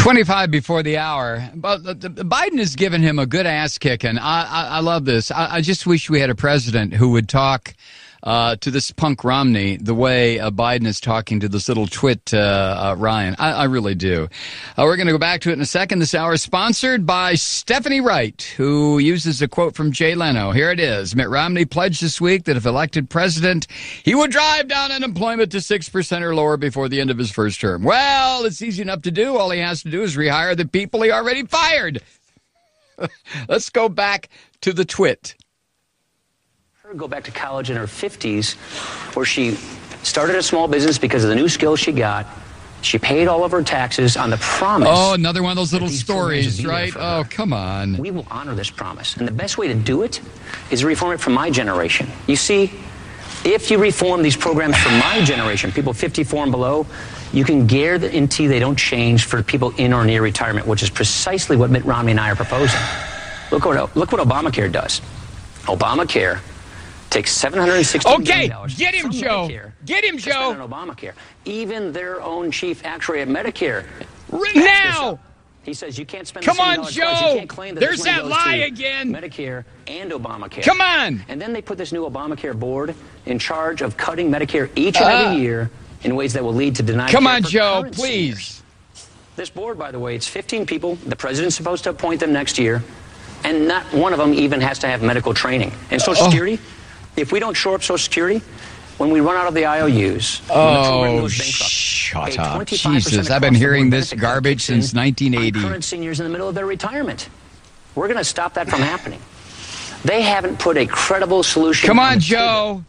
25 before the hour. But Biden has given him a good ass kicking. I love this. I just wish we had a president who would talk to this punk Romney the way Biden is talking to this little twit Ryan. I really do. We're going to go back to it in a second. This hour is sponsored by Stephanie Wright, who uses a quote from Jay Leno. Here it is. Mitt Romney pledged this week that if elected president, he would drive down unemployment to 6% or lower before the end of his first term. Well, it's easy enough to do. All he has to do is rehire the people he already fired. Let's go back to the twit. Go back to college in her 50s, where she started a small business because of the new skills she got. She paid all of her taxes on the promise. Oh, another one of those little stories, right? Oh, come on. We will honor this promise. And the best way to do it is reform it for my generation. You see, if you reform these programs for my generation, people 54 and below, you can guarantee they don't change for people in or near retirement, which is precisely what Mitt Romney and I are proposing. Look what Obamacare does. Obamacare takes $760 million. Okay, get him, Joe. Get him, Joe. On Obamacare. Even their own chief actuary at Medicare. Now! He says you can't spend. Come on, Joe. You can't claim that there's that lie again. Medicare and Obamacare. Come on. And then they put this new Obamacare board in charge of cutting Medicare each and every year in ways that will lead to denied care. Come on, Joe, please. Seniors. This board, by the way, it's 15 people. The president's supposed to appoint them next year. And not one of them even has to have medical training. And Social Security, if we don't shore up Social Security, when we run out of the IOUs, shut up. Jesus, I've been hearing this garbage since 1980. Current seniors in the middle of their retirement. We're going to stop that from happening. They haven't put a credible solution. Come on, Joe.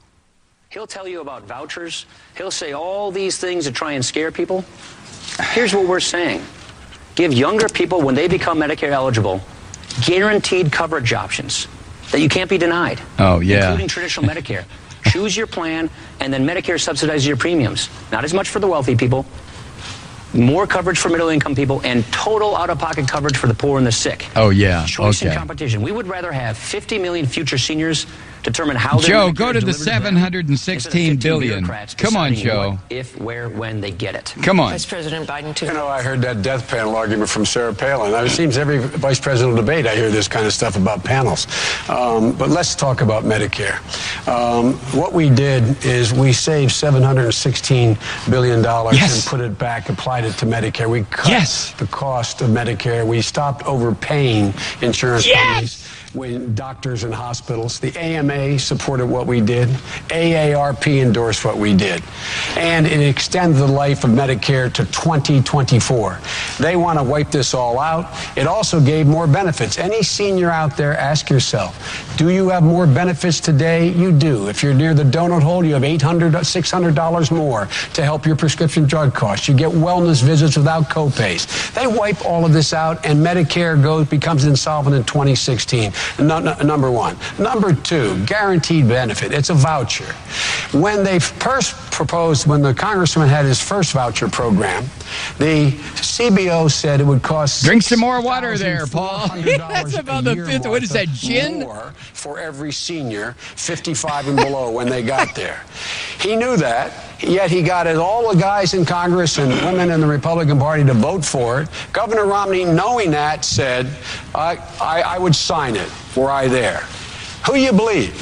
He'll tell you about vouchers. He'll say all these things to try and scare people. Here's what we're saying. Give younger people, when they become Medicare eligible, guaranteed coverage options that you can't be denied. Oh, yeah. Including traditional Medicare. Choose your plan, and then Medicare subsidizes your premiums. Not as much for the wealthy people, more coverage for middle-income people, and total out-of-pocket coverage for the poor and the sick. Oh, yeah. Choice and competition. We would rather have 50 million future seniors determine how they're Joe, go to the 716 billion. Come on, Joe. What, if, where, when they get it. Come on. Vice President Biden, too. You know, I heard that death panel argument from Sarah Palin. It seems every vice presidential debate I hear this kind of stuff about panels. But let's talk about Medicare. What we did is we saved $716 billion and put it back, applied it to Medicare. We cut the cost of Medicare. We stopped overpaying insurance companies. When doctors and hospitals, the AMA supported what we did, AARP endorsed what we did, and it extended the life of Medicare to 2024. They want to wipe this all out. It also gave more benefits. Any senior out there, ask yourself, do you have more benefits today? You do. If you're near the donut hole, you have $800, $600 more to help your prescription drug costs. You get wellness visits without copays. They wipe all of this out, and Medicare becomes insolvent in 2016. Number one. Number two, guaranteed benefit. It's a voucher. When they first proposed, when the congressman had his first voucher program, the CBO said it would cost drink some more water there, Paul. That's about the fifth. What is that, gin? More for every senior 55 and below when they got there. He knew that, yet he got all the guys in Congress and women in the Republican Party to vote for it. Governor Romney, knowing that, said, I would sign it were I there. Who you believe?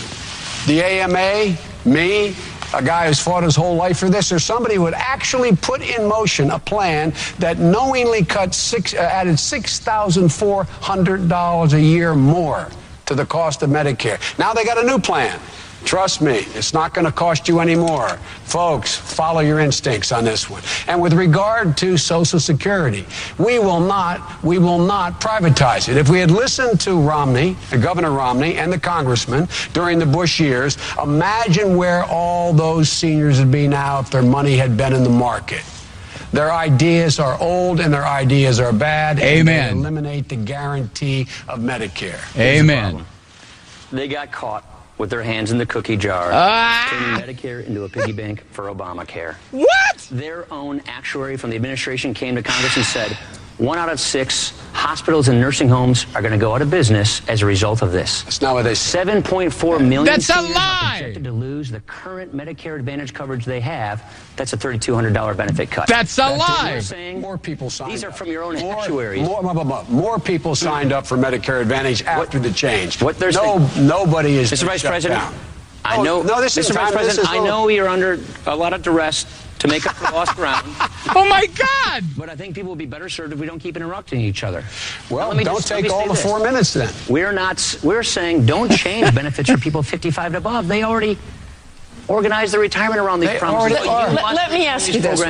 The AMA? Me? A guy who's fought his whole life for this, or somebody who would actually put in motion a plan that knowingly added $6,400 a year more to the cost of Medicare. Now they got a new plan. Trust me, it's not going to cost you any more. Folks, follow your instincts on this one. And with regard to Social Security, we will not privatize it. If we had listened to Romney, Governor Romney, and the congressman during the Bush years, imagine where all those seniors would be now if their money had been in the market. Their ideas are old and their ideas are bad. Amen. And they eliminate the guarantee of Medicare. Amen. They got caught with their hands in the cookie jar, turning Medicare into a piggy bank for Obamacare. What? Their own actuary from the administration came to Congress and said, 1 out of 6 high hospitals and nursing homes are going to go out of business as a result of this. That's not what they say. 7.4 million. That's a seniors lie. are projected to lose the current Medicare Advantage coverage they have. That's a $3,200 benefit cut. That's a lie. Saying More people signed up. These are from your own actuaries. More people signed up for Medicare Advantage after the change. What they're saying. Nobody is. Mr. Vice President, down. I know. No, this is Mr. Vice time. President, I know you're under a lot of duress to make up for lost ground. Oh my God! But I think people will be better served if we don't keep interrupting each other. Well, don't take all the 4 minutes then. We're saying don't change benefits for people 55 and above. They already organize their retirement around these promises. Let me ask you this.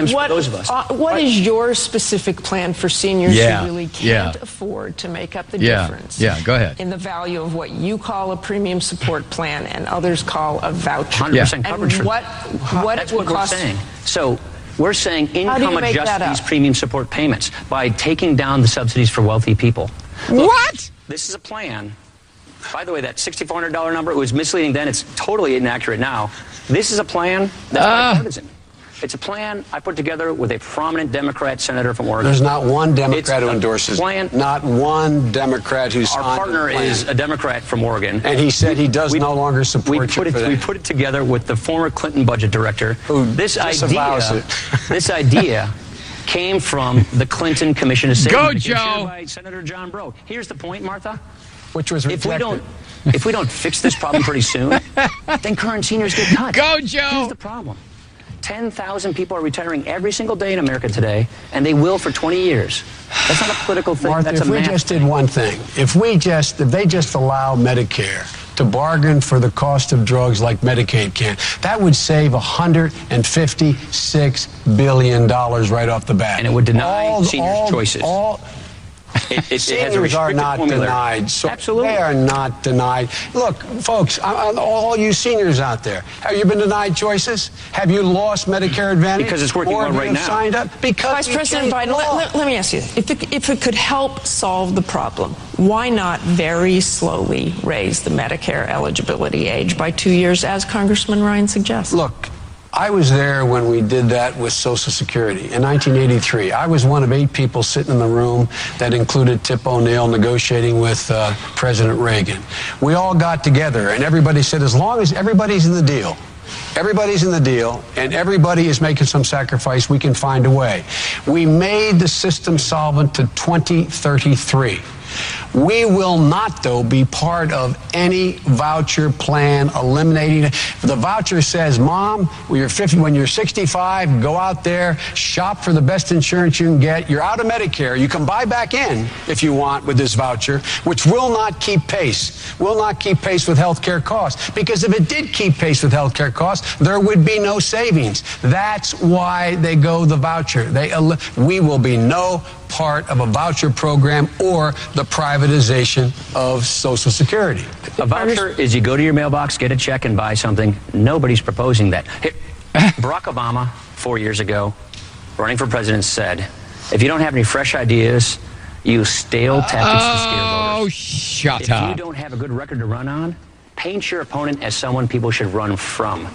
What is your specific plan for seniors who really can't afford to make up the difference? Go ahead. In the value of what you call a premium support plan and others call a voucher. 100% coverage for what will cost? We're saying. So we're saying income adjust these premium support payments by taking down the subsidies for wealthy people. Look, what? This is a plan. By the way, that $6,400 number, it was misleading then. It's totally inaccurate now. This is a plan that's bipartisan. It's a plan I put together with a prominent Democrat senator from Oregon. There's not one Democrat who endorses it. Not one Democrat who's Our partner is a Democrat from Oregon. And he said he does no longer support you for that. We put it together with the former Clinton budget director. This idea came from the Clinton Commission of Savings. Go, Joe! By Senator John Brough. Here's the point, Martha. Which was rejected. If we don't fix this problem pretty soon, then current seniors get cut. Go, Joe! Here's the problem. 10,000 people are retaring every single day in America today, and they will for 20 years. That's not a political thing. Martha, that's a if we just did one thing, if they just allow Medicare to bargain for the cost of drugs like Medicaid can, that would save $156 billion right off the bat. And it would deny seniors choices. Seniors are not denied. So Absolutely. They are not denied. Look, folks, all you seniors out there, have you been denied choices? Have you lost Medicare Advantage? Because it's working well right now. Signed up? Because Vice President Biden, let me ask you, if it could help solve the problem, why not very slowly raise the Medicare eligibility age by 2 years, as Congressman Ryan suggests? Look, I was there when we did that with Social Security in 1983. I was one of 8 people sitting in the room that included Tip O'Neill negotiating with President Reagan. We all got together and everybody said, as long as everybody's in the deal, and everybody is making some sacrifice, we can find a way. We made the system solvent to 2033. We will not, though, be part of any voucher plan eliminating it. The voucher says, Mom, when you're 65, go out there, shop for the best insurance you can get. You're out of Medicare. You can buy back in if you want with this voucher, which will not keep pace with health care costs. Because if it did keep pace with health care costs, there would be no savings. That's why they go the voucher. We will be no part of a voucher program or the privatization of Social Security. A voucher is you go to your mailbox, get a check, and buy something. Nobody's proposing that. Barack Obama, 4 years ago, running for president, said, if you don't have any fresh ideas, use stale tactics to scare voters. Oh, shut up. If you don't have a good record to run on, paint your opponent as someone people should run from.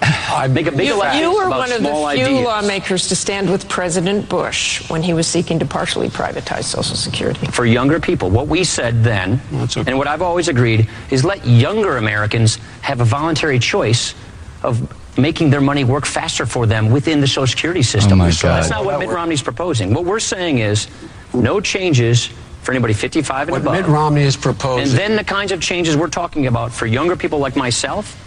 Make a big alliance You were about one of the small few ideas. lawmakers to stand with President Bush when he was seeking to partially privatize Social Security. For younger people, what we said then, and what I've always agreed, is let younger Americans have a voluntary choice of making their money work faster for them within the Social Security system. Oh my God. That's not what Mitt Romney's proposing. What we're saying is no changes for anybody 55 and above. What Mitt Romney is proposing. And then the kinds of changes we're talking about for younger people like myself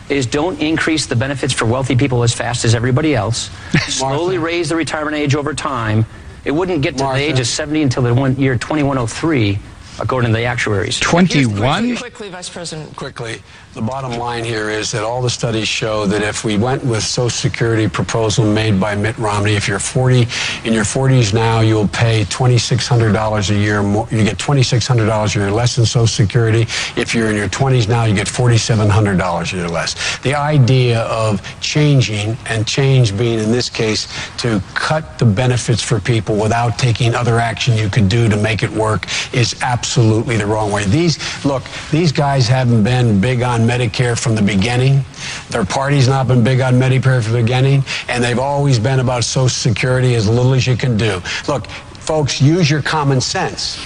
is don't increase the benefits for wealthy people as fast as everybody else. Slowly raise the retirement age over time. It wouldn't get to the age of 70 until the year 2103, according to the actuaries. 21? Quickly, Vice President. Quickly, the bottom line here is that all the studies show that if we went with Social Security proposal made by Mitt Romney, if you're in your 40s now, you'll pay $2,600 a year more. You get $2,600 a year less than Social Security. If you're in your 20s now, you get $4,700 a year less. The idea of changing, and change being in this case to cut the benefits for people without taking other action you could do to make it work, is absolutely the wrong way. These guys haven't been big on Medicare from the beginning. Their party's not been big on Medicare from the beginning, and they've always been about Social Security as little as you can do. Look, folks, use your common sense.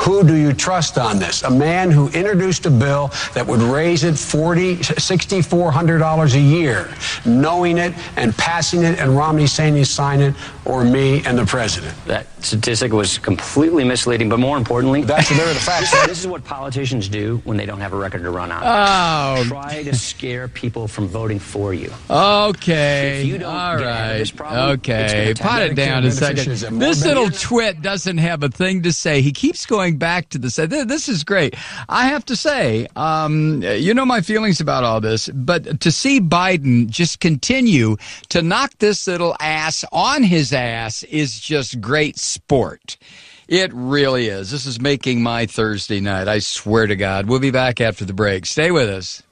Who do you trust on this? A man who introduced a bill that would raise it $6,400 a year, knowing it and passing it, and Romney saying he's signing it, or me and the president. That statistic was completely misleading, but more importantly, they're the facts. This is what politicians do when they don't have a record to run on. Oh. Try to scare people from voting for you. Okay. If you don't all right. this problem, okay. Pot it down a second. This little twit doesn't have a thing to say. He keeps going back to this. This is great. I have to say, you know my feelings about all this, but to see Biden just continue to knock this little ass on his ass is just great sport. It really is. This is making my Thursday night. I swear to God. We'll be back after the break. Stay with us.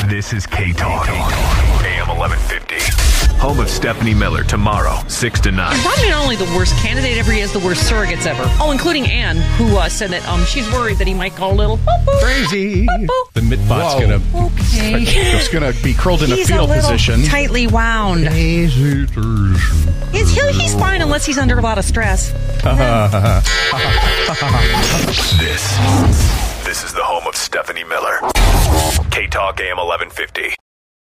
This is K-Talk, AM 1150. Home of Stephanie Miller tomorrow, 6 to 9. Probably not only the worst candidate ever, he has the worst surrogates ever. Oh, including Anne, who said that she's worried that he might call a little crazy. The Mitbot's gonna be curled in a fetal position. He's a little tightly wound. He's fine unless he's under a lot of stress. This is the home of Stephanie Miller. K-Talk AM 1150.